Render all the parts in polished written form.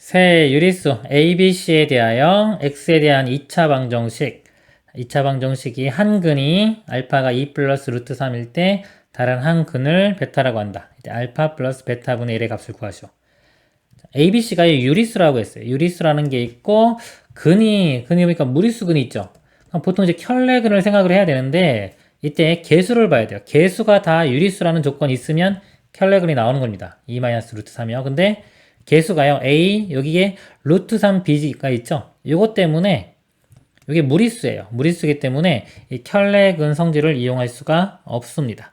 새 유리수 ABC에 대하여 X에 대한 2차 방정식이 한 근이 알파가 2 플러스 루트 3일 때 다른 한 근을 베타라고 한다. 이제 알파 플러스 베타분의 1의 값을 구하시오. ABC가 유리수라고 했어요. 유리수라는 게 있고 근이 보니까 무리수근이 있죠. 보통 이제 켤레근을 생각을 해야 되는데 이때 개수를 봐야 돼요. 개수가 다 유리수라는 조건이 있으면 켤레근이 나오는 겁니다. 2 마이너스 루트 3이요. 근데 개수가요. A 여기에 루트 3 B가 있죠. 요것 때문에 이게 무리수예요. 무리수이기 때문에 이 켤레근 성질을 이용할 수가 없습니다.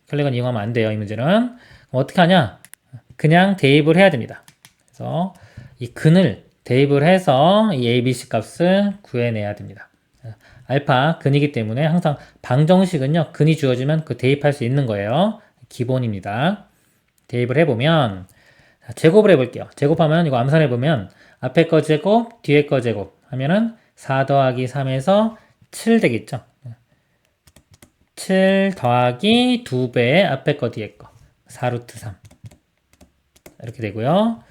켤레근 이용하면 안 돼요. 이 문제는. 어떻게 하냐? 그냥 대입을 해야 됩니다. 그래서 이 근을 대입을 해서 이 ABC 값을 구해내야 됩니다. 알파 근이기 때문에 항상 방정식은요. 근이 주어지면 그 대입할 수 있는 거예요. 기본입니다. 대입을 해보면 제곱을 해볼게요. 제곱하면 이거 암산해보면 앞에 거 제곱, 뒤에 거 제곱 하면은 4 더하기 3에서 7 되겠죠. 7 더하기 2배 앞에 거 뒤에 거 4루트 3 이렇게 되고요.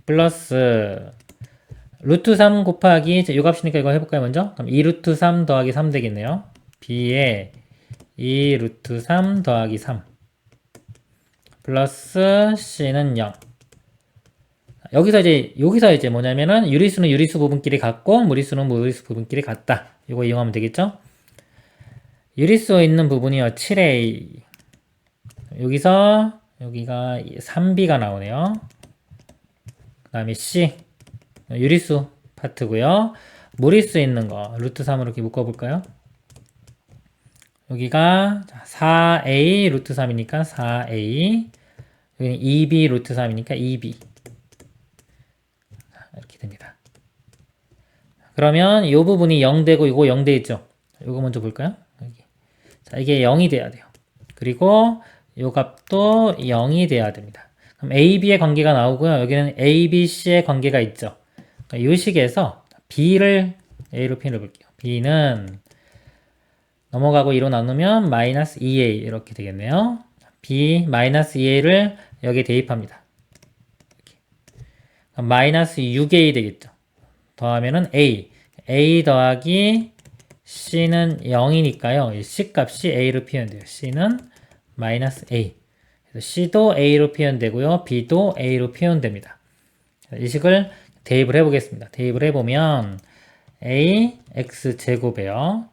플러스 루트 3 곱하기 요 값이니까 이거 해볼까요 먼저? 그럼 2루트 3 더하기 3 되겠네요. B에 2루트 3 더하기 3 플러스 C는 0. 여기서 이제 뭐냐면은 유리수는 유리수 부분끼리 같고 무리수는 무리수 부분끼리 같다. 이거 이용하면 되겠죠? 유리수 있는 부분이요. 7A. 여기서 여기가 3B가 나오네요. 그 다음에 C. 유리수 파트고요. 무리수 있는 거 루트 3으로 이렇게 묶어볼까요? 여기가 4A 루트 3이니까 4A. 여기는 2B 루트 3이니까 2B. 이렇게 됩니다. 그러면 이 부분이 0되고 이거 0돼 있죠? 이거 먼저 볼까요? 여기. 자, 이게 0이 돼야 돼요. 그리고 이 값도 0이 돼야 됩니다. 그럼 AB의 관계가 나오고요. 여기는 ABC의 관계가 있죠. 이 식에서 B를 A로 표현해 볼게요. B는 넘어가고 2로 나누면 마이너스 2A 이렇게 되겠네요. B 마이너스 2A를 여기에 대입합니다. 마이너스 6A 되겠죠. 더하면은 A 더하기 C는 0이니까요. C 값이 A로 표현돼요. C는 마이너스 A. 그래서 C도 A로 표현되고요. B도 A로 표현됩니다. 이 식을 대입을 해보겠습니다. 대입을 해보면 A X 제곱이에요.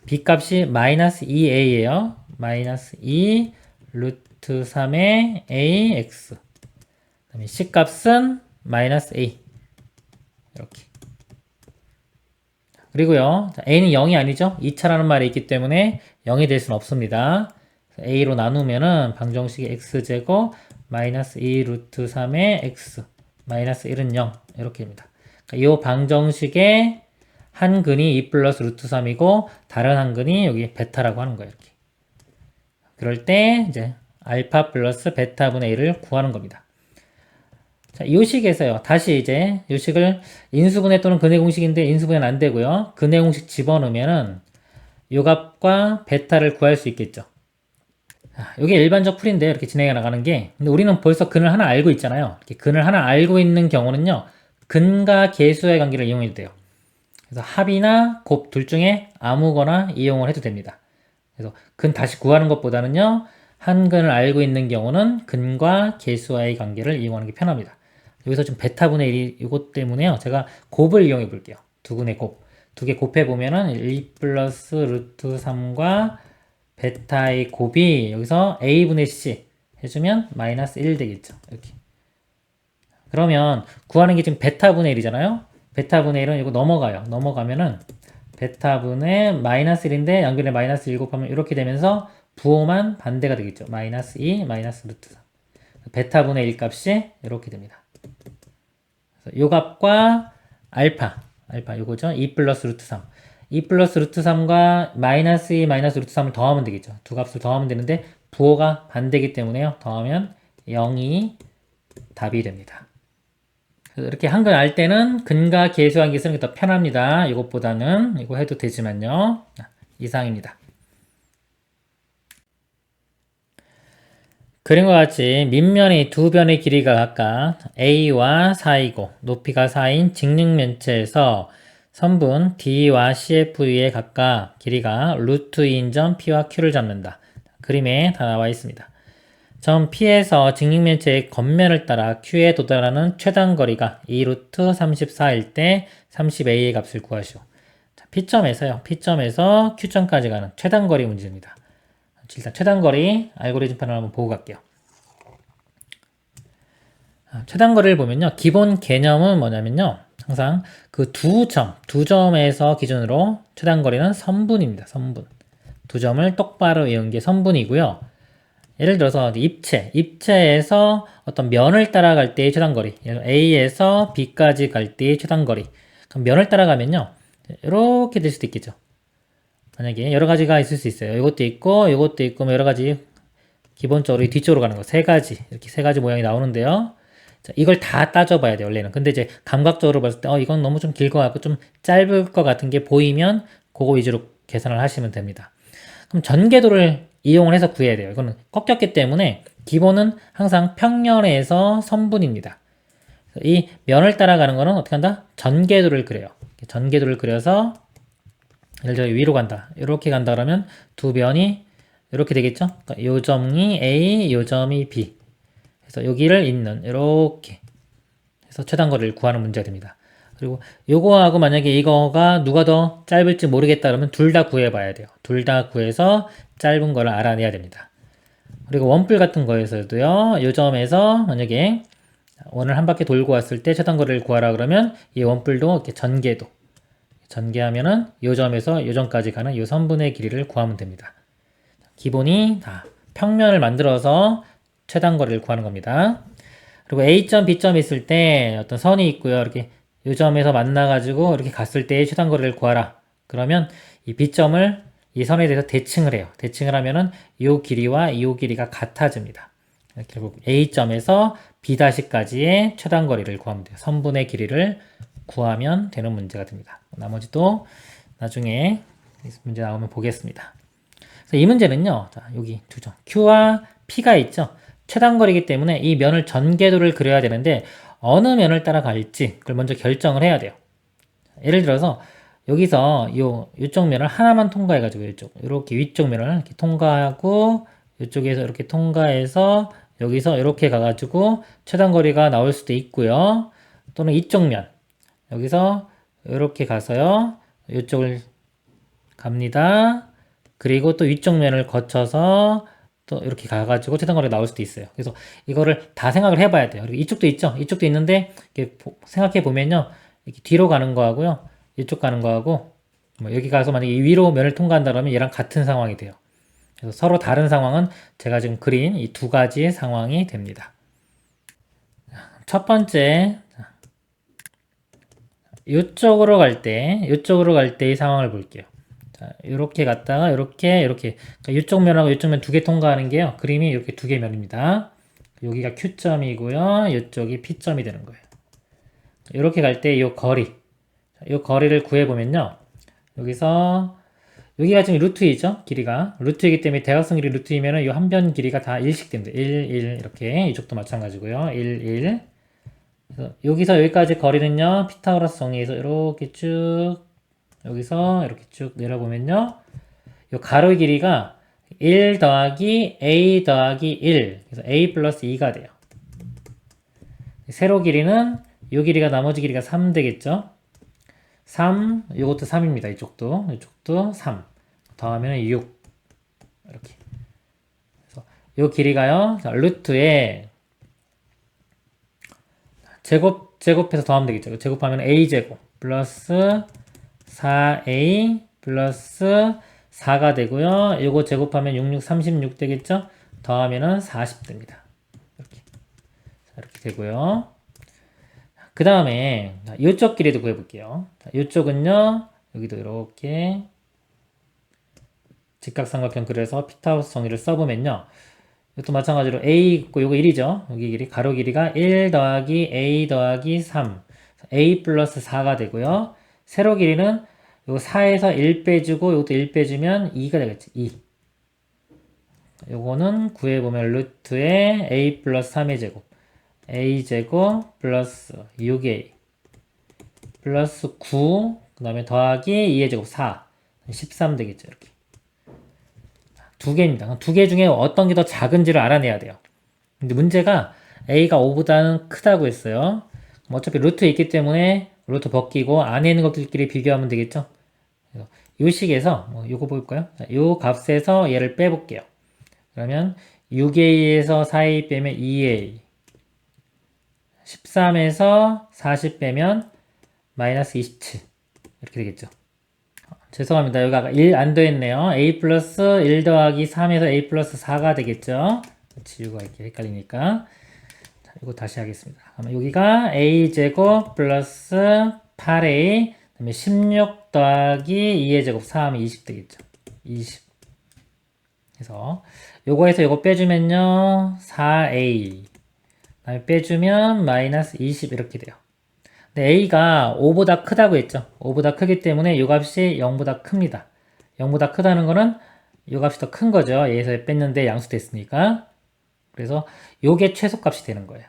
B 값이 마이너스 2A예요. 마이너스 2 루트 3의 AX. 그다음에 C 값은 마이너스 A. 이렇게. 그리고요. A는 0이 아니죠. 2차라는 말이 있기 때문에 0이 될 수는 없습니다. A로 나누면은 방정식이 X제곱 마이너스 2 루트 3의 X 마이너스 1은 0 이렇게 됩니다. 그러니까 이 방정식의 한 근이 2 플러스 루트 3이고 다른 한 근이 여기 베타라고 하는 거예요. 이렇게. 그럴 때 이제 알파 플러스 베타분의 1을 구하는 겁니다. 자, 이 식에서요. 다시 이제 이 식을 인수분해 또는 근해 공식인데 인수분해는 안 되고요. 근해 공식 집어넣으면은 요 값과 베타를 구할 수 있겠죠. 이게 일반적 풀인데요. 이렇게 진행해 나가는 게. 근데 우리는 벌써 근을 하나 알고 있잖아요. 이렇게 근을 하나 알고 있는 경우는요. 근과 계수의 관계를 이용해도 돼요. 그래서 합이나 곱 둘 중에 아무거나 이용을 해도 됩니다. 그래서 근 다시 구하는 것보다는요. 한 근을 알고 있는 경우는 근과 계수와의 관계를 이용하는 게 편합니다. 여기서 좀 베타분의 1이 이것 때문에요. 제가 곱을 이용해 볼게요. 두 근의 곱. 두 개 곱해 보면은 1 플러스 루트 3과 베타의 곱이 여기서 A분의 C 해주면 마이너스 1 되겠죠. 이렇게. 그러면 구하는 게 지금 베타분의 1이잖아요. 베타분의 1은 이거 넘어가요. 넘어가면은 베타분의 마이너스 1인데 양변에 마이너스 1 곱하면 이렇게 되면서 부호만 반대가 되겠죠. 마이너스 2 마이너스 루트 3. 베타분의 1 값이 이렇게 됩니다. 요 값과 알파 요거죠. 2 플러스 루트 3. 2 플러스 루트 3과 마이너스 2 마이너스 루트 3을 더하면 되겠죠. 두 값을 더하면 되는데 부호가 반대이기 때문에요. 더하면 0이 답이 됩니다. 이렇게 한글 알 때는 근과 계수한 게 쓰는 게 더 편합니다. 이것보다는 이거 해도 되지만요. 이상입니다. 그림과 같이 밑면의 두 변의 길이가 각각 A와 4이고 높이가 4인 직육면체에서 선분 D와 CF의 각각 길이가 루트 2인 점 P와 Q를 잡는다. 그림에 다 나와 있습니다. 점 P에서 직육면체의 겉면을 따라 Q에 도달하는 최단 거리가 2루트 34일 때 30A의 값을 구하시오. P점에서요. P점에서 Q점까지 가는 최단 거리 문제입니다. 일단 최단 거리 알고리즘판을 한번 보고 갈게요. 최단 거리를 보면요. 기본 개념은 뭐냐면요. 항상 그 두 점에서 기준으로 최단 거리는 선분입니다. 선분. 두 점을 똑바로 이은 게 선분이고요. 예를 들어서 입체에서 어떤 면을 따라갈 때의 최단 거리. A에서 B까지 갈 때의 최단 거리. 그럼 면을 따라가면요. 이렇게 될 수도 있겠죠. 만약에 여러 가지가 있을 수 있어요. 이것도 있고, 뭐 여러 가지 기본적으로 뒤쪽으로 가는 거 세 가지 이렇게 세 가지 모양이 나오는데요. 자, 이걸 다 따져봐야 돼요. 원래는. 근데 이제 감각적으로 봤을 때 이건 너무 좀 길 것 같고 좀 짧을 것 같은 게 보이면 그거 위주로 계산을 하시면 됩니다. 그럼 전개도를 이용을 해서 구해야 돼요. 이거는 꺾였기 때문에 기본은 항상 평면에서 선분입니다. 이 면을 따라가는 거는 어떻게 한다? 전개도를 그려요. 전개도를 그려서 예를 들어 위로 간다. 이렇게 간다 그러면 두 변이 이렇게 되겠죠? 그러니까 요 점이 A, 요 점이 B. 그래서 여기를 잇는 이렇게 해서 최단 거리를 구하는 문제가 됩니다. 그리고 요거하고 만약에 이거가 누가 더 짧을지 모르겠다 그러면 둘 다 구해봐야 돼요. 둘 다 구해서 짧은 거를 알아내야 됩니다. 그리고 원뿔 같은 거에서도요. 요 점에서 만약에 원을 한 바퀴 돌고 왔을 때 최단 거리를 구하라 그러면 이 원뿔도 이렇게 전개하면은 요 점에서 요 점까지 가는 요 선분의 길이를 구하면 됩니다. 기본이 다 평면을 만들어서 최단 거리를 구하는 겁니다. 그리고 A점, B점 있을 때 어떤 선이 있고요. 이렇게 요 점에서 만나가지고 이렇게 갔을 때의 최단 거리를 구하라. 그러면 이 B점을 이 선에 대해서 대칭을 해요. 대칭을 하면은 요 길이와 요 길이가 같아집니다. 결국 A점에서 B'까지의 최단 거리를 구하면 돼요. 선분의 길이를 구하면 되는 문제가 됩니다. 나머지도 나중에 문제 나오면 보겠습니다. 그래서 이 문제는요. 자, 여기 두 점. Q와 P가 있죠. 최단 거리이기 때문에 이 면을 전개도를 그려야 되는데 어느 면을 따라갈지 그걸 먼저 결정을 해야 돼요. 예를 들어서 여기서 요쪽 면을 하나만 통과해 가지고 이렇게 위쪽 면을 이렇게 통과하고 이쪽에서 이렇게 통과해서 여기서 이렇게 가 가지고 최단 거리가 나올 수도 있고요. 또는 이쪽 면 여기서 이렇게 가서요. 이쪽을 갑니다. 그리고 또 위쪽 면을 거쳐서 또 이렇게 가가지고 최단 거리가 나올 수도 있어요. 그래서 이거를 다 생각을 해봐야 돼요. 그리고 이쪽도 있죠. 이쪽도 있는데 생각해 보면요, 이렇게 뒤로 가는 거하고요, 이쪽 가는 거하고 뭐 여기 가서 만약에 위로 면을 통과한다 그러면 얘랑 같은 상황이 돼요. 그래서 서로 다른 상황은 제가 지금 그린 이 두 가지의 상황이 됩니다. 첫 번째, 이쪽으로 갈 때의 상황을 볼게요. 자, 이렇게 갔다가 이렇게 그러니까 이쪽 면하고 이쪽 면 두 개 통과하는 게요. 그림이 이렇게 두 개 면입니다. 여기가 Q점이고요. 이쪽이 P점이 되는 거예요. 이렇게 갈 때 이 거리를 구해 보면요. 여기가 지금 루트이죠. 길이가 루트이기 때문에 대각선 길이 루트이면은 이 한 변 길이가 다 1씩 됩니다. 1, 1 이렇게 이쪽도 마찬가지고요. 1, 1. 그래서 여기서 여기까지 거리는요. 피타고라스 정리해서 이렇게 쭉 여기서 이렇게 쭉 내려보면요. 이 가로의 길이가 1 더하기 A 더하기 1. 그래서 A 플러스 2가 돼요. 세로 길이는 이 길이가 나머지 길이가 3 되겠죠. 3, 이것도 3입니다. 이쪽도 3. 더하면 6. 이렇게. 그래서 이 길이가요. 자, 루트에 제곱해서 더하면 되겠죠. 제곱하면 A제곱 플러스 4A 플러스 4가 되고요. 이거 제곱하면 36 되겠죠? 더하면은 40 됩니다. 이렇게 되고요. 그 다음에 이쪽 길이도 구해볼게요. 이쪽은요. 여기도 이렇게 직각삼각형 그려서 피타고라스 정리를 써보면요. 이것도 마찬가지로 A 있고 요거 1이죠. 여기 길이 가로 길이가 1 더하기 A 더하기 3 A 플러스 4가 되고요. 세로 길이는 요 4에서 1 빼주고 요것도 1 빼주면 2가 되겠지. 2. 요거는 구해보면 루트에 a 플러스 3의 제곱 a 제곱 플러스 6a 플러스 9 그 다음에 더하기 2의 제곱 4 13 되겠죠. 이렇게 두 개입니다. 두 개 중에 어떤 게 더 작은지를 알아내야 돼요. 근데 문제가 a가 5보다는 크다고 했어요. 어차피 루트 있기 때문에 루트 벗기고 안에 있는 것들끼리 비교하면 되겠죠. 이 식에서 요거 볼까요? 요 값에서 얘를 빼볼게요. 그러면 6a에서 4a 빼면 2a 13에서 40 빼면 마이너스 27 이렇게 되겠죠. 죄송합니다. 여기 아까 1 안 더했네요. a 플러스 1 더하기 3에서 a 플러스 4가 되겠죠. 지우가 이렇게 헷갈리니까. 자, 이거 다시 하겠습니다. 그러면 여기가 a 제곱 플러스 8a 그 다음에 16 더하기 2의 제곱 4 하면 20 되겠죠. 20. 그래서 요거에서 요거 빼주면요 4a 그 다음에 빼주면 마이너스 20 이렇게 돼요. 근데 a가 5보다 크다고 했죠. 5보다 크기 때문에 요 값이 0보다 큽니다. 0보다 크다는 거는 요 값이 더 큰 거죠. 얘에서 뺐는데 양수됐으니까. 그래서 요게 최소값이 되는 거예요.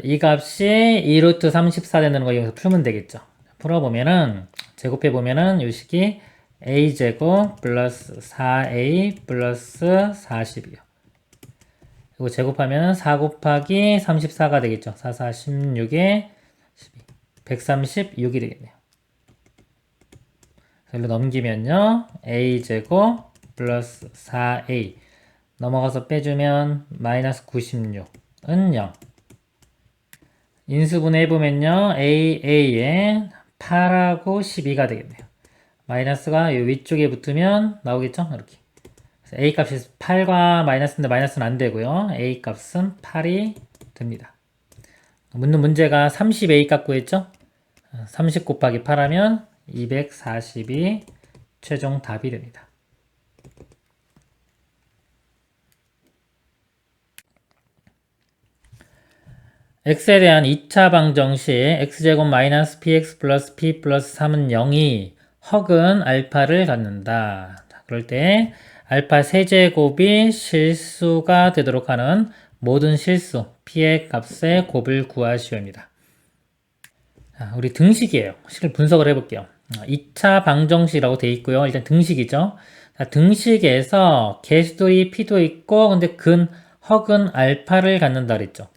이 값이 2루트 34 되는 거 여기서 풀면 되겠죠. 풀어보면은 제곱해보면은 요 식이 a제곱 플러스 4a 플러스 40이요. 이거 제곱하면 4 곱하기 34가 되겠죠. 4, 4, 16에 12. 136이 되겠네요. 여기로 넘기면요. a제곱 플러스 4a 넘어가서 빼주면 마이너스 96은 0. 인수분해 해보면요. a에 8하고 12가 되겠네요. 마이너스가 이 위쪽에 붙으면 나오겠죠? 이렇게. a 값이 8과 마이너스인데 마이너스는 안 되고요. a 값은 8이 됩니다. 묻는 문제가 30a 값 구했죠? 30 곱하기 8 하면 240이 최종 답이 됩니다. x에 대한 2차 방정식 x제곱 마이너스 px 플러스 p 플러스 3은 0이 허근 알파를 갖는다. 자, 그럴 때 알파 세제곱이 실수가 되도록 하는 모든 실수 p의 값의 곱을 구하시오입니다. 자, 우리 등식이에요. 식을 분석을 해볼게요. 2차 방정식이라고 되어 있고요. 일단 등식이죠. 자, 등식에서 개수들이 p도 있고 근데 허근 알파를 갖는다 그랬죠.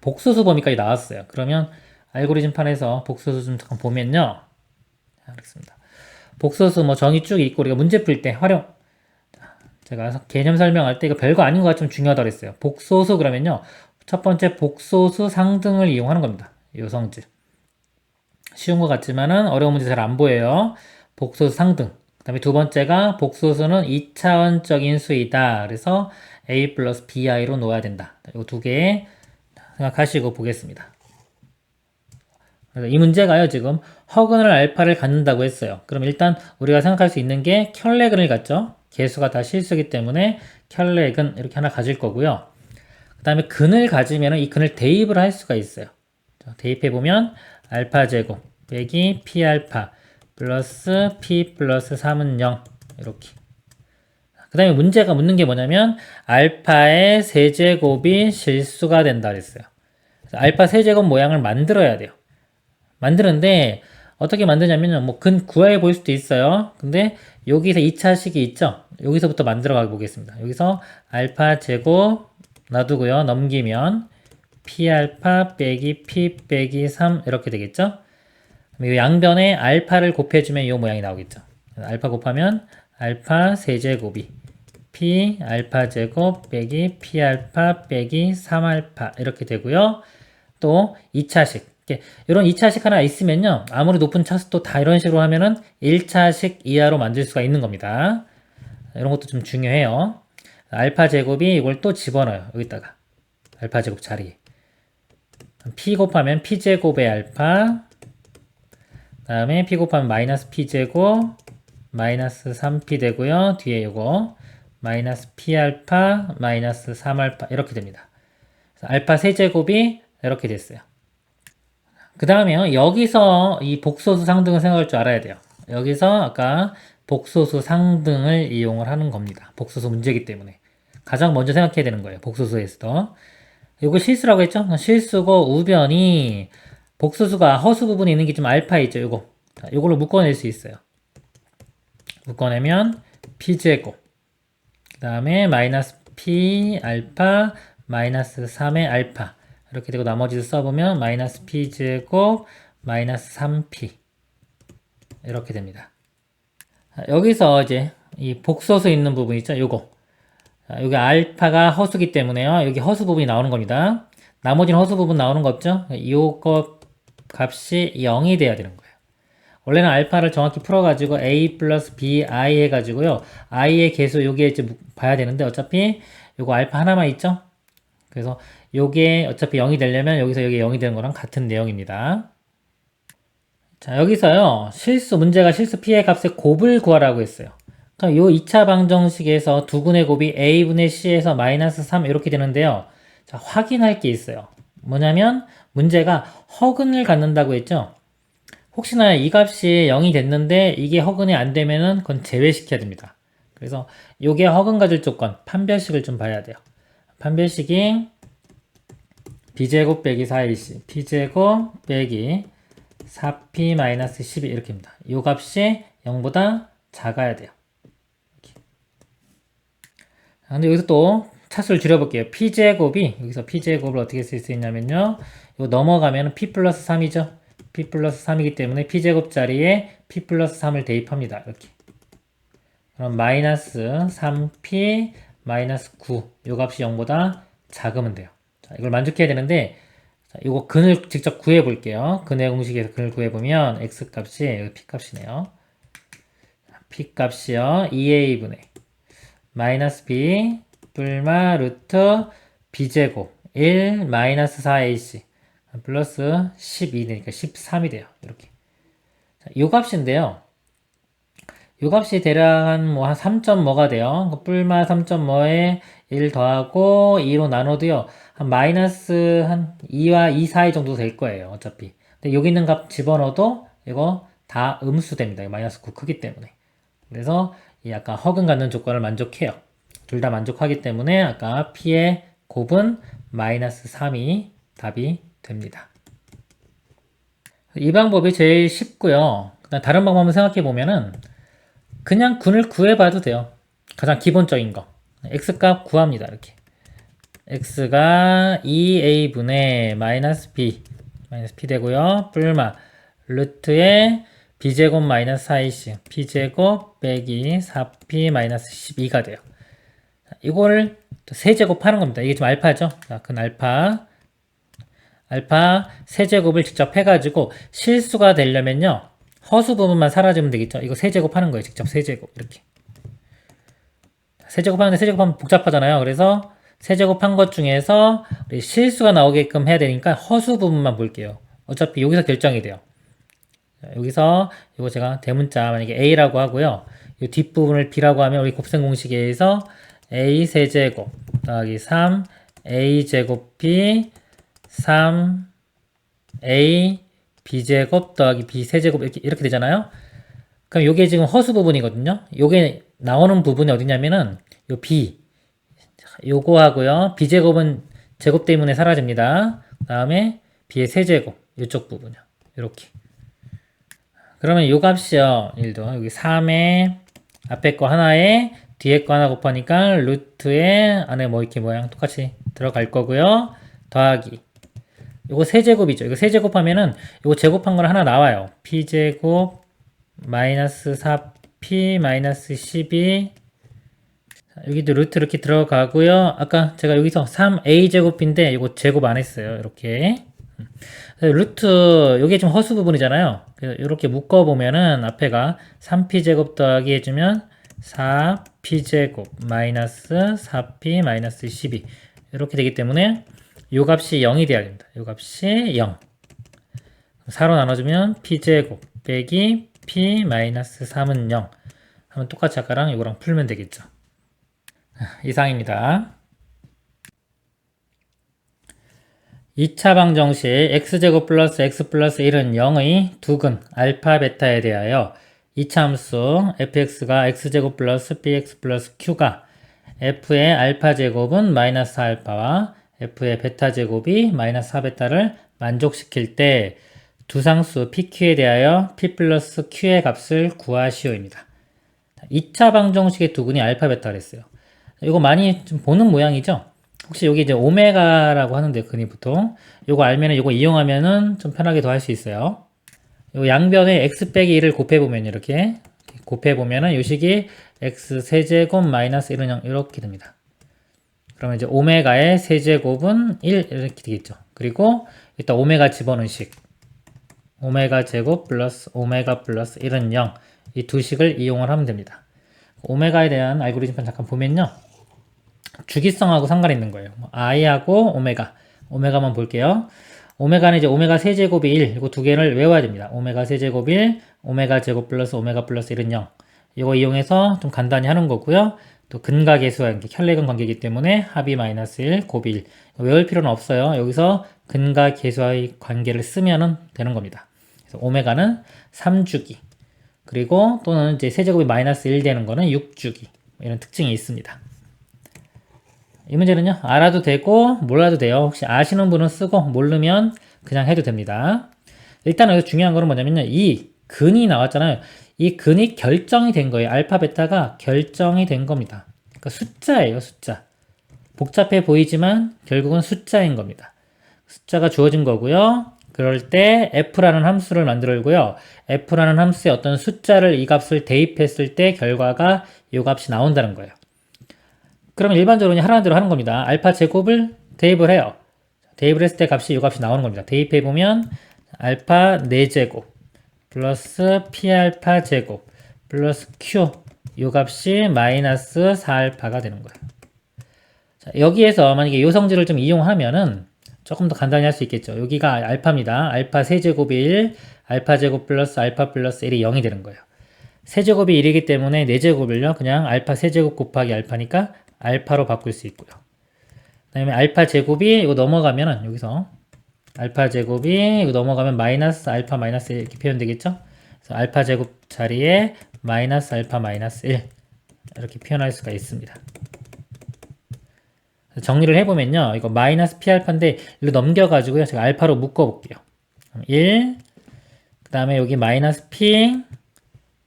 복소수 범위까지 나왔어요. 그러면 알고리즘판에서 복소수 좀 잠깐 보면요. 알겠습니다. 복소수 뭐 정의 쭉 있고 우리가 문제 풀 때 활용. 제가 개념 설명할 때 이거 별거 아닌 것 같지만 중요하다 그랬어요. 복소수 그러면요. 첫 번째 복소수 상등을 이용하는 겁니다. 요성질. 쉬운 것 같지만은 어려운 문제 잘 안 보여요. 복소수 상등. 그 다음에 두 번째가 복소수는 2차원적인 수이다. 그래서 a 플러스 bi로 놓아야 된다. 이 두 개 생각하시고 보겠습니다. 이 문제가요, 지금 허근을 알파를 갖는다고 했어요. 그럼 일단 우리가 생각할 수 있는 게 켤레근을 갖죠. 개수가 다 실수기 때문에 켤레근 이렇게 하나 가질 거고요. 그 다음에 근을 가지면 이 근을 대입을 할 수가 있어요. 대입해보면 알파 제곱 빼기 p알파 플러스 p 플러스 3은 0 이렇게. 그 다음에 문제가 묻는 게 뭐냐면 알파의 세제곱이 실수가 된다 그랬어요. 알파 세제곱 모양을 만들어야 돼요. 만드는데 어떻게 만드냐면 뭐 근 구해 볼 수도 있어요. 근데 여기서 2차식이 있죠. 여기서부터 만들어 가 보겠습니다. 여기서 알파 제곱 놔두고요. 넘기면 p알파 빼기 p 빼기 3 이렇게 되겠죠. 이 양변에 알파를 곱해주면 이 모양이 나오겠죠. 알파 곱하면 알파 세제곱이 p 알파 제곱 빼기 p 알파 빼기 3알파 이렇게 되고요. 또 2차식 이런 2차식 하나 있으면요. 아무리 높은 차수도 다 이런 식으로 하면은 1차식 이하로 만들 수가 있는 겁니다. 이런 것도 좀 중요해요. 알파 제곱이 이걸 또 집어넣어요. 여기다가 알파 제곱 자리에 p 곱하면 p 제곱의 알파 그 다음에 p 곱하면 마이너스 p 제곱 마이너스 3p 되고요. 뒤에 요거 마이너스 p알파 마이너스 3알파 이렇게 됩니다. 알파 세제곱이 이렇게 됐어요. 그 다음에요. 여기서 이 복소수 상등을 생각할 줄 알아야 돼요. 여기서 아까 복소수 상등을 이용을 하는 겁니다. 복소수 문제이기 때문에. 가장 먼저 생각해야 되는 거예요. 복소수에서도. 이거 실수라고 했죠? 실수고 우변이 복소수가 허수 부분이 있는 게 좀 알파 있죠? 요거. 자, 요걸로 묶어낼 수 있어요. 묶어내면 p제곱 그 다음에 마이너스 p 알파 마이너스 3의 알파 이렇게 되고 나머지도 써보면 마이너스 p제곱 마이너스 3p 이렇게 됩니다. 여기서 이제 이 복소수 있는 부분 있죠? 요거. 여기 알파가 허수기 때문에요. 여기 허수 부분이 나오는 겁니다. 나머지는 허수 부분 나오는 거 없죠? 요거 값이 0이 돼야 되는 거예요. 원래는 알파를 정확히 풀어가지고 a 플러스 bi 해가지고요. i의 개수 요게 이제 봐야 되는데 어차피 요거 알파 하나만 있죠? 그래서 요게 어차피 0이 되려면 여기서 여기 0이 되는 거랑 같은 내용입니다. 자, 여기서요. 문제가 실수 p의 값의 곱을 구하라고 했어요. 그럼 요 2차 방정식에서 두근의 곱이 a분의 c에서 마이너스 3 이렇게 되는데요. 자, 확인할 게 있어요. 뭐냐면 문제가 허근을 갖는다고 했죠. 혹시나 이 값이 0이 됐는데 이게 허근이 안 되면은 그건 제외시켜야 됩니다. 그래서 요게 허근 가질 조건 판별식을 좀 봐야 돼요. 판별식이 b제곱 빼기 4ac b제곱 빼기 4p-12 이렇게입니다. 요 값이 0보다 작아야 돼요. 이렇게. 근데 여기서 또 차수를 줄여볼게요. p제곱이 여기서 p제곱을 어떻게 쓸 수 있냐면요. 이거 넘어가면 p 플러스 3이죠. p 플러스 3이기 때문에 p제곱 자리에 p 플러스 3을 대입합니다. 이렇게. 그럼 마이너스 3p 마이너스 9. 요 값이 0보다 작으면 돼요. 자, 이걸 만족해야 되는데 자, 이거 근을 직접 구해 볼게요. 근의 공식에서 근을 구해 보면 x 값이 여기 p 값이네요. p 값이요. 2a분의 마이너스 b 뿔마 루트 b제곱 1 마이너스 4ac 플러스 12니까 13이 돼요. 이렇게. 자, 요 값인데요. 요 값이 대략 한 3점 뭐가 돼요? 뿔마 3점 뭐에 1 더하고 2로 나눠도요. 한 마이너스 한 2와 2 사이 정도 될 거예요. 어차피. 근데 여기 있는 값 집어넣어도 이거 다 음수 됩니다. 마이너스 9 크기 때문에. 그래서 이 아까 허근 갖는 조건을 만족해요. 둘 다 만족하기 때문에 아까 p의 곱은 마이너스 3이 답이 됩니다. 이 방법이 제일 쉽고요. 그다음 다른 방법 한번 생각해 보면은 그냥 근을 구해봐도 돼요. 가장 기본적인 거. x값 구합니다. 이렇게. x가 2a분의 마이너스 b 되고요. 뿔마 루트에 b제곱 마이너스 4ac b제곱 빼기 4p 마이너스 12가 돼요. 이거를 세제곱하는 겁니다. 이게 지금 알파죠. 자, 근 알파 세제곱을 직접 해가지고 실수가 되려면요. 허수 부분만 사라지면 되겠죠. 이거 세제곱하는 거예요. 직접 세제곱 이렇게. 세제곱하는데 세제곱하면 복잡하잖아요. 그래서 세제곱한 것 중에서 우리 실수가 나오게끔 해야 되니까 허수 부분만 볼게요. 어차피 여기서 결정이 돼요. 여기서 이거 제가 대문자 만약에 a라고 하고요. 이 뒷부분을 b라고 하면 우리 곱셈 공식에 의해서 a 세제곱 더하기 3 a 제곱 b 3 a b제곱 더하기 b 세제곱 이렇게 되잖아요. 그럼 요게 지금 허수 부분이거든요. 요게 나오는 부분이 어디냐면은 요 b 요거 하고요. b제곱은 제곱 때문에 사라집니다. 그 다음에 b의 세제곱 이쪽 부분이요. 이렇게. 그러면 요 값이요. 일도 여기 3에 앞에 거 하나에 뒤에 거 하나 곱하니까 루트에 안에 뭐 이렇게 모양 똑같이 들어갈 거고요. 더하기 요거 세제곱이죠. 이거 세제곱하면은 요거 제곱한 거 하나 나와요. p제곱 마이너스 4p 마이너스 12 여기도 루트 이렇게 들어가고요. 아까 제가 여기서 3a제곱인데 이거 제곱 안 했어요. 이렇게 루트 요게 좀 허수 부분이잖아요. 그래서 이렇게 묶어보면은 앞에가 3p제곱 더하기 해주면 4p제곱 마이너스 4p 마이너스 12 이렇게 되기 때문에 요 값이 0이 돼야 됩니다. 요 값이 0 4로 나눠주면 p제곱 빼기 p 마이너스 3은 0 하면 똑같이 아까랑 이거랑 풀면 되겠죠. 이상입니다. 2차 방정식 x제곱 플러스 x 플러스 1은 0의 두근 알파 베타에 대하여 2차 함수 fx가 x제곱 플러스 bx 플러스 q가 f의 알파 제곱은 마이너스 4알파와 f의 베타 제곱이 마이너스 4베타를 만족시킬 때 두 상수 pq에 대하여 p 플러스 q의 값을 구하시오입니다. 2차 방정식의 두근이 알파 베타를 했어요. 이거 많이 좀 보는 모양이죠? 혹시 여기 이제 오메가라고 하는데 근이 보통 이거 알면은 이거 이용하면은 좀 편하게 더 할 수 있어요. 요 양변에 x 빼기 1을 곱해보면 이렇게 곱해보면은 요 식이 x 세제곱 마이너스 1은 0 이렇게 됩니다. 그러면 이제 오메가의 세제곱은 1 이렇게 되겠죠. 그리고 일단 오메가 집어넣은 식 오메가 제곱 플러스 오메가 플러스 1은 0 이 두 식을 이용을 하면 됩니다. 오메가에 대한 알고리즘판 잠깐 보면요. 주기성하고 상관이 있는 거예요. i하고 오메가만 볼게요. 오메가는 이제 오메가 세제곱이 1, 이거 두 개를 외워야 됩니다. 오메가 세제곱 1, 오메가 제곱 플러스 오메가 플러스 1은 0. 이거 이용해서 좀 간단히 하는 거고요. 또 근과 계수와 혈례근 관계이기 때문에 합이 마이너스 1, 곱이 1. 외울 필요는 없어요. 여기서 근과 계수와의 관계를 쓰면 되는 겁니다. 그래서 오메가는 3주기. 그리고 또는 이제 세제곱이 마이너스 1 되는 거는 6주기. 이런 특징이 있습니다. 이 문제는요, 알아도 되고, 몰라도 돼요. 혹시 아시는 분은 쓰고, 모르면 그냥 해도 됩니다. 일단 여기서 중요한 거는 뭐냐면요, 이 근이 나왔잖아요. 이 근이 결정이 된 거예요. 알파, 베타가 결정이 된 겁니다. 그러니까 숫자예요, 숫자. 복잡해 보이지만, 결국은 숫자인 겁니다. 숫자가 주어진 거고요. 그럴 때 f라는 함수를 만들고요. f라는 함수에 어떤 숫자를 이 값을 대입했을 때 결과가 이 값이 나온다는 거예요. 그러면 일반적으로 하라는 대로 하는 겁니다. 알파 제곱을 대입을 해요. 대입을 했을 때 값이 이 값이 나오는 겁니다. 대입해보면 알파 4제곱 플러스 p알파 제곱 플러스 q 이 값이 마이너스 4알파가 되는 거예요. 자, 여기에서 만약에 이 성질을 좀 이용하면은 조금 더 간단히 할 수 있겠죠. 여기가 알파입니다. 알파 세제곱이 1, 알파 제곱 플러스 알파 플러스 1이 0이 되는 거예요. 세제곱이 1이기 때문에 4제곱을요. 그냥 알파 세제곱 곱하기 알파니까 알파로 바꿀 수 있고요. 그 다음에 알파 제곱이 이거 넘어가면은 여기서 알파 제곱이 이거 넘어가면 마이너스 알파 마이너스 1 이렇게 표현되겠죠? 그래서 알파 제곱 자리에 마이너스 알파 마이너스 1 이렇게 표현할 수가 있습니다. 정리를 해보면요. 이거 마이너스 P알파인데 일로 넘겨가지고요. 제가 알파로 묶어볼게요. 1, 그 다음에 여기 마이너스 P,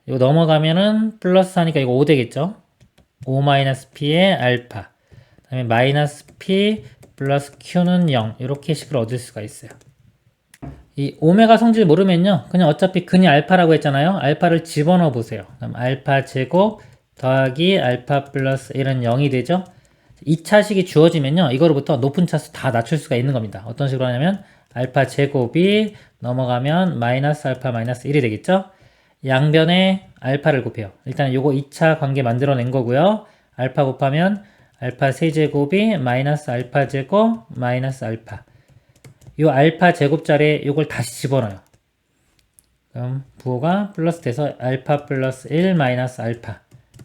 이거 넘어가면은 플러스 하니까 이거 5 되겠죠? 5 마이너스 P의 알파, 그 다음에 마이너스 P 플러스 Q는 0 이렇게 식을 얻을 수가 있어요. 이 오메가 성질 모르면요. 그냥 어차피 근이 알파라고 했잖아요. 알파를 집어넣어 보세요. 그럼 알파 제곱 더하기 알파 플러스 1은 0이 되죠? 2차식이 주어지면요. 이거로부터 높은 차수 다 낮출 수가 있는 겁니다. 어떤 식으로 하냐면 알파 제곱이 넘어가면 마이너스 알파 마이너스 1이 되겠죠? 양변에 알파를 곱해요. 일단 요거 2차 관계 만들어낸 거고요. 알파 곱하면 알파 세제곱이 마이너스 알파 제곱 마이너스 알파. 요 알파 제곱 자리에 요걸 다시 집어넣어요. 그럼 부호가 플러스 돼서 알파 플러스 1 마이너스 알파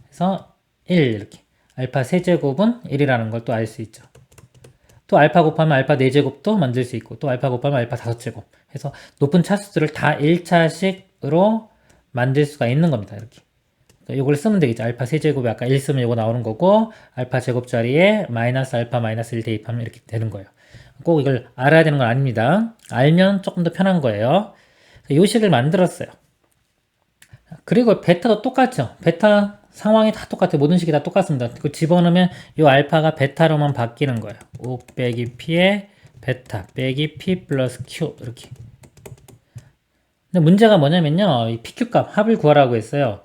해서 1 이렇게. 알파 세제곱은 1이라는 걸 또 알 수 있죠. 또 알파 곱하면 알파 4제곱도 만들 수 있고 또 알파 곱하면 알파 5제곱 해서 높은 차수들을 다 1차식으로 만들 수가 있는 겁니다. 이렇게. 이걸 쓰면 되겠죠. 알파 세제곱에 아까 1 쓰면 이거 나오는 거고 알파 제곱 자리에 마이너스 알파 마이너스 1 대입하면 이렇게 되는 거예요. 꼭 이걸 알아야 되는 건 아닙니다. 알면 조금 더 편한 거예요. 이 식을 만들었어요. 그리고 베타도 똑같죠. 베타 상황이 다 똑같아요. 모든 식이 다 똑같습니다. 그 집어넣으면 이 알파가 베타로만 바뀌는 거예요. 5 빼기 P의 베타 빼기 P 플러스 Q 이렇게. 근데 문제가 뭐냐면요. 이 PQ 값 합을 구하라고 했어요.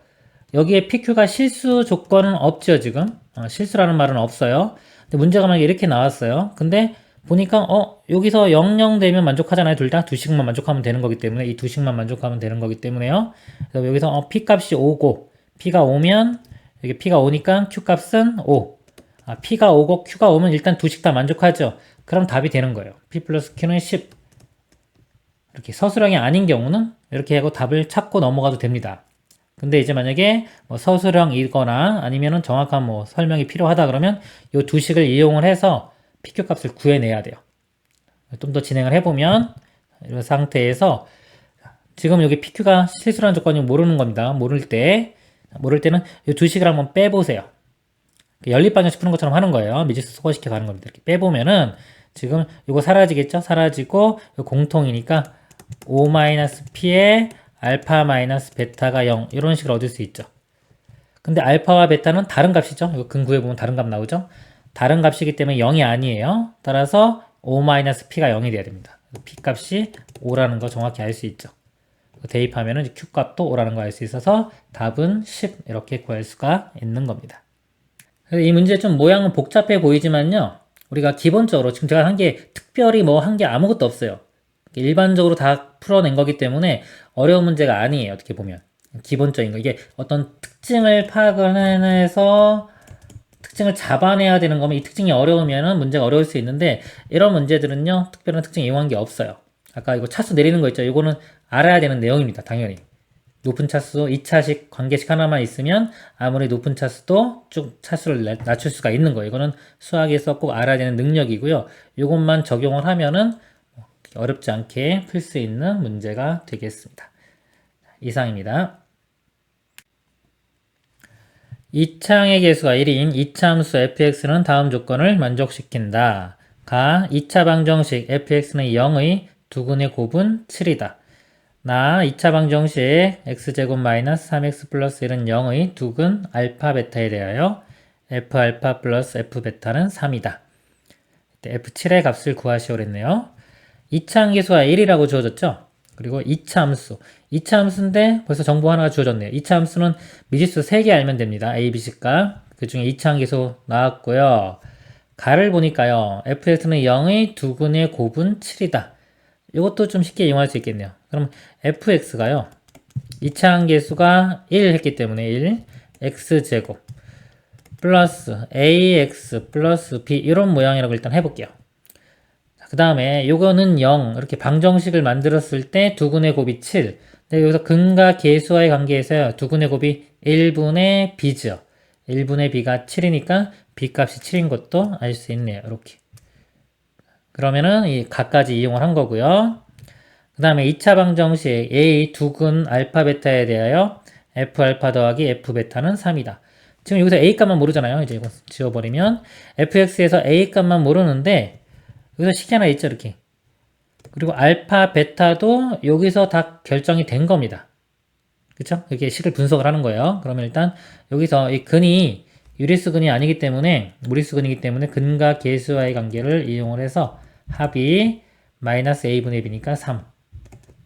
여기에 PQ가 실수 조건은 없죠, 지금. 실수라는 말은 없어요. 근데 문제가 만약에 이렇게 나왔어요. 근데 보니까 여기서 00 되면 만족하잖아요. 둘 다 두 식만 만족하면 되는 거기 때문에 이 두 식만 만족하면 되는 거기 때문에요. 그래서 여기서 P 값이 5고 P가 오면 여기 P가 오니까 Q 값은 5. P가 오고 Q가 오면 일단 두 식 다 만족하죠. 그럼 답이 되는 거예요. P 플러스 Q는 10. 이렇게 서술형이 아닌 경우는 이렇게 하고 답을 찾고 넘어가도 됩니다. 근데 이제 만약에 뭐 서술형이거나 아니면은 정확한 뭐 설명이 필요하다 그러면 이 두 식을 이용을 해서 PQ 값을 구해내야 돼요. 좀 더 진행을 해보면 이런 상태에서 지금 여기 PQ가 실수라는 조건이 모르는 겁니다. 모를 때는 이 두 식을 한번 빼보세요. 연립방정식 푸는 것처럼 하는 거예요. 미지수 소거시켜 가는 겁니다. 이렇게 빼보면은 지금 이거 사라지겠죠? 사라지고 공통이니까 O-P에 알파-베타가 0 이런 식을 얻을 수 있죠. 근데 알파와 베타는 다른 값이죠. 이거 근구에 보면 다른 값 나오죠. 다른 값이기 때문에 0이 아니에요. 따라서 O-P가 0이 돼야 됩니다. P 값이 5라는 거 정확히 알 수 있죠. 대입하면 Q 값도 5라는 거 알 수 있어서 답은 10 이렇게 구할 수가 있는 겁니다. 이 문제 좀 모양은 복잡해 보이지만요. 우리가 기본적으로 지금 제가 한 게 특별히 뭐 한 게 아무것도 없어요. 일반적으로 다 풀어낸 거기 때문에 어려운 문제가 아니에요. 어떻게 보면. 기본적인 거. 이게 어떤 특징을 파악을 해서 특징을 잡아내야 되는 거면 이 특징이 어려우면 문제가 어려울 수 있는데 이런 문제들은요. 특별한 특징 이용한 게 없어요. 아까 이거 차수 내리는 거 있죠. 이거는 알아야 되는 내용입니다. 당연히. 높은 차수, 2차식, 관계식 하나만 있으면 아무리 높은 차수도 쭉 차수를 낮출 수가 있는 거예요. 이거는 수학에서 꼭 알아야 되는 능력이고요. 이것만 적용을 하면은 어렵지 않게 풀 수 있는 문제가 되겠습니다. 이상입니다. 2차항의 개수가 1인 2차 함수 fx는 다음 조건을 만족시킨다. 가 2차 방정식 fx는 0의 두근의 곱은 7이다. 나 2차 방정식 x제곱 마이너스 3x 플러스 1은 0의 두근 알파 베타에 대하여 f 알파 플러스 f 베타는 3이다. f7의 값을 구하시오 그랬네요. 2차 함수가 1이라고 주어졌죠? 그리고 2차 함수. 2차 함수인데 벌써 정보 하나가 주어졌네요. 2차 함수는 미지수 3개 알면 됩니다. A, B, C 값. 그 중에 2차 함수 나왔고요. 가를 보니까요. fx는 0의 두근의 곱은 7이다. 이것도 좀 쉽게 이용할 수 있겠네요. 그럼 fx가요. 2차 함수가 1 했기 때문에 1. x제곱 플러스 ax 플러스 b 이런 모양이라고 일단 해볼게요. 그 다음에 요거는 0 이렇게 방정식을 만들었을 때 두근의 곱이 7. 근데 여기서 근과 계수와의 관계에서요. 두근의 곱이 1분의 b죠. 1분의 b가 7이니까 b 값이 7인 것도 알 수 있네요. 이렇게. 그러면은 이 각까지 이용을 한 거고요. 그 다음에 2차 방정식 a 두근 알파 베타에 대하여 f 알파 더하기 f 베타는 3이다. 지금 여기서 a 값만 모르잖아요. 이제 이거 지워버리면 fx에서 a 값만 모르는데 여기서 식이 하나 있죠, 이렇게. 그리고 알파, 베타도 여기서 다 결정이 된 겁니다. 그쵸? 이렇게 식을 분석을 하는 거예요. 그러면 일단 여기서 이 근이 유리수 근이 아니기 때문에 무리수 근이기 때문에 근과 계수와의 관계를 이용을 해서 합이 마이너스 a분의 b니까 3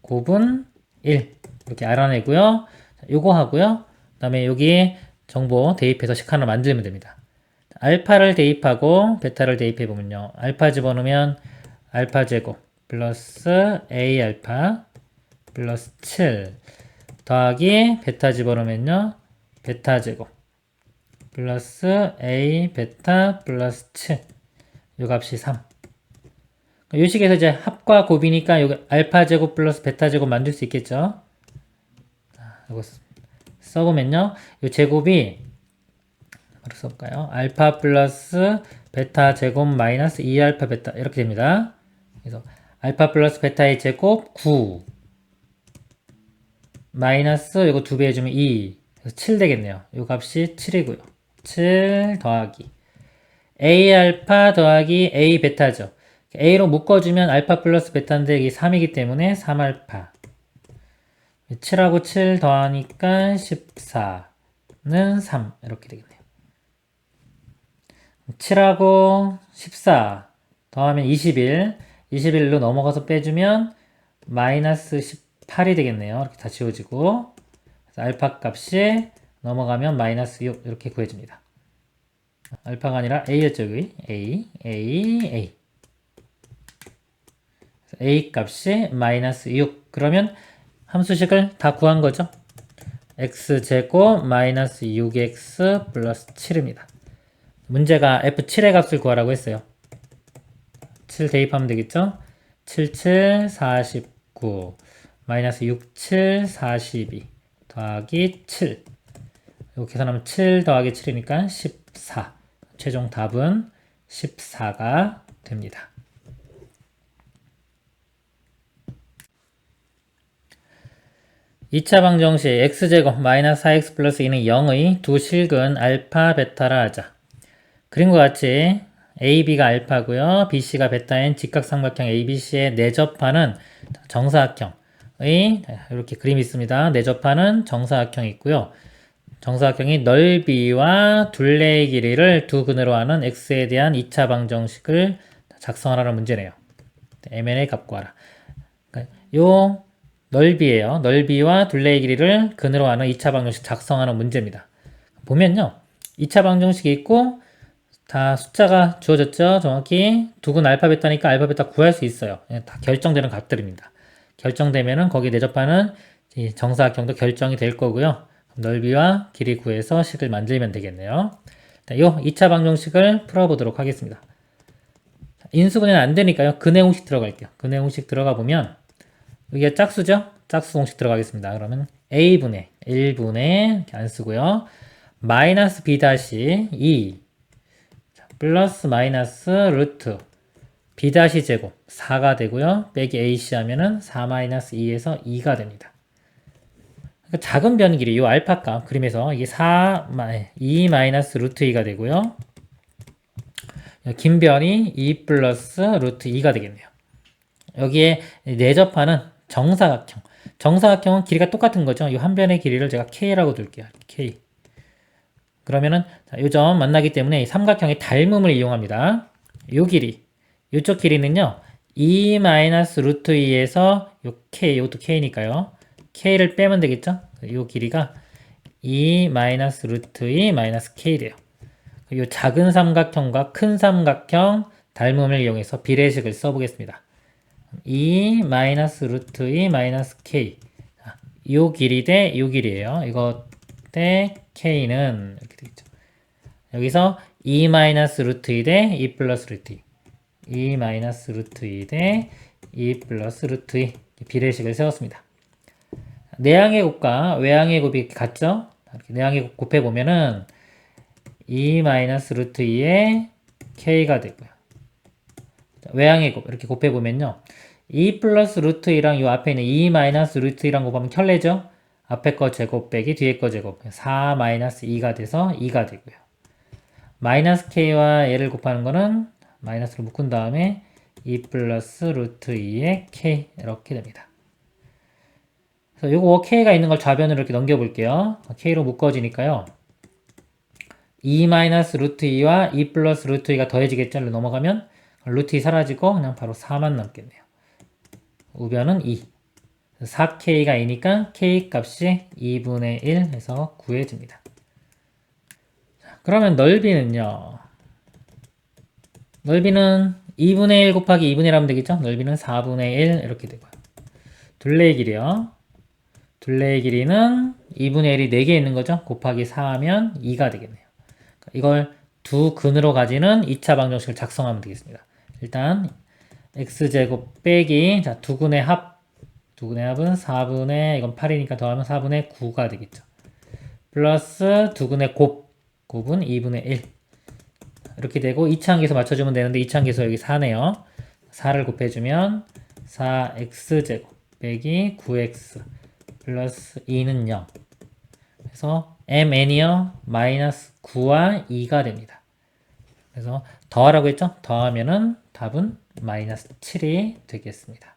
곱은 1 이렇게 알아내고요. 요거 하고요. 그 다음에 여기에 정보 대입해서 식 하나 만들면 됩니다. 알파를 대입하고 베타를 대입해보면요. 알파 집어넣으면 알파 제곱 플러스 a 알파 플러스 7 더하기 베타 집어넣으면요. 베타 제곱 플러스 a 베타 플러스 7 요 값이 3. 요 식에서 이제 합과 곱이니까 여기 알파 제곱 플러스 베타 제곱 만들 수 있겠죠. 이거 써보면요. 요 제곱이 바로 써볼까요? 알파 플러스 베타 제곱 마이너스 2알파 베타 이렇게 됩니다. 그래서 알파 플러스 베타의 제곱 9 마이너스 이거 2배 해주면 2 그래서 7 되겠네요. 이 값이 7이고요. 7 더하기 a 알파 더하기 a 베타죠. a로 묶어주면 알파 플러스 베타인데 이게 3이기 때문에 3알파 7하고 7 더하니까 14는 3 이렇게 되겠네요. 7하고 14 더하면 21 21로 넘어가서 빼주면 마이너스 18이 되겠네요. 이렇게 다 지워지고 그래서 알파 값이 넘어가면 마이너스 6 이렇게 구해집니다. 알파가 아니라 a였죠. 여기 a a 값이 마이너스 6 그러면 함수식을 다 구한 거죠. x제곱 마이너스 6x 플러스 7입니다. 문제가 f7의 값을 구하라고 했어요. 7 대입하면 되겠죠? 7, 7, 49 마이너스 6, 7, 42 더하기 7 이거 계산하면 7 더하기 7이니까 14 최종 답은 14가 됩니다. 2차 방정식 x제곱 마이너스 4x 플러스 2는 0의 두 실근 알파, 베타라 하자. 그림과 같이 AB가 알파고요. BC가 베타인 직각삼각형 ABC의 내접하는 정사각형의 이렇게 그림이 있습니다. 내접하는 정사각형이 있고요. 정사각형이 넓이와 둘레의 길이를 두 근으로 하는 x에 대한 2차 방정식을 작성하라는 문제네요. mn의 값 구하라. 요 넓이에요. 넓이와 둘레의 길이를 근으로 하는 2차 방정식 작성하는 문제입니다. 보면요. 2차 방정식이 있고 다 숫자가 주어졌죠. 정확히 두 근 알파 베타니까 알파 베타 구할 수 있어요. 다 결정되는 값들입니다. 결정되면은 거기에 내접하는 이 정사각형도 결정이 될 거고요. 넓이와 길이 구해서 식을 만들면 되겠네요. 요 2차 방정식을 풀어보도록 하겠습니다. 인수분해는 안 되니까요. 근해 공식 들어갈게요. 근해 공식 들어가 보면 여기가 짝수죠? 짝수 공식 들어가겠습니다. 그러면 a분의 1분의 이렇게 안 쓰고요. 마이너스 b 다시 2 플러스 마이너스 루트 b 다시 제곱 4가 되고요. 빼기 ac 하면은 4 마이너스 2에서 2가 됩니다. 그러니까 작은 변 길이 요 알파 값 그림에서 이게 2 마이너스 루트 2가 되고요. 긴 변이 2 플러스 루트 2가 되겠네요. 여기에 내접하는 정사각형. 정사각형은 길이가 똑같은 거죠. 이 한 변의 길이를 제가 K라고 둘게요. K. 그러면은 요 점 만나기 때문에 이 삼각형의 닮음을 이용합니다. 요 길이. 요쪽 길이는요. 2 마이너스 루트 2에서 요 K, 요것도 K니까요. K를 빼면 되겠죠? 요 길이가 2 마이너스 루트 2 마이너스 K래요. 요 작은 삼각형과 큰 삼각형 닮음을 이용해서 비례식을 써보겠습니다. 2 마이너스 루트 2 마이너스 K. 요 길이 대 요 길이에요. 이거 대 K는 이렇게 되겠죠. 여기서 2 마이너스 루트 2 대 2 플러스 루트 2. 2 마이너스 루트 2 대 2 플러스 루트 2. 비례식을 세웠습니다. 내항의 곱과 외항의 곱이 같죠? 이렇게 내항의 곱 곱해보면은 2 마이너스 루트 2에 K가 되고요. 외항의 곱 이렇게 곱해보면요. 2 플러스 루트 2랑 요 앞에 있는 2 마이너스 루트 2랑 곱하면 켤레죠? 앞에 거 제곱 빼기 뒤에 거 제곱 4 마이너스 2가 돼서 2가 되고요. 마이너스 K와 얘를 곱하는 거는 마이너스로 묶은 다음에 2 플러스 루트 2에 K 이렇게 됩니다. 그래서 요거 K가 있는 걸 좌변으로 이렇게 넘겨볼게요. K로 묶어지니까요. 2 마이너스 루트 2와 2 플러스 루트 2가 더해지겠죠? 넘어가면 루트 2 사라지고 그냥 바로 4만 남겠네요. 우변은 2. 4K가 2니까 K 값이 2분의 1 해서 구해집니다. 그러면 넓이는요. 넓이는 2분의 1 곱하기 2분의 1 하면 되겠죠? 넓이는 4분의 1 이렇게 되고요. 둘레의 길이요. 둘레의 길이는 2분의 1이 4개 있는 거죠? 곱하기 4 하면 2가 되겠네요. 이걸 두 근으로 가지는 2차 방정식을 작성하면 되겠습니다. 일단 x제곱 빼기 자 두 근의 합. 두 근의 합은 4분의 이건 8이니까 더하면 4분의 9가 되겠죠. 플러스 두 근의 곱은 2분의 1 이렇게 되고 2차항계수 맞춰주면 되는데 2차항계수 여기 4네요. 4를 곱해주면 4x제곱 빼기 9x 플러스 2는 0 그래서 mn이요 마이너스 9와 2가 됩니다. 그래서 더하라고 했죠? 더하면은 답은 마이너스 7이 되겠습니다.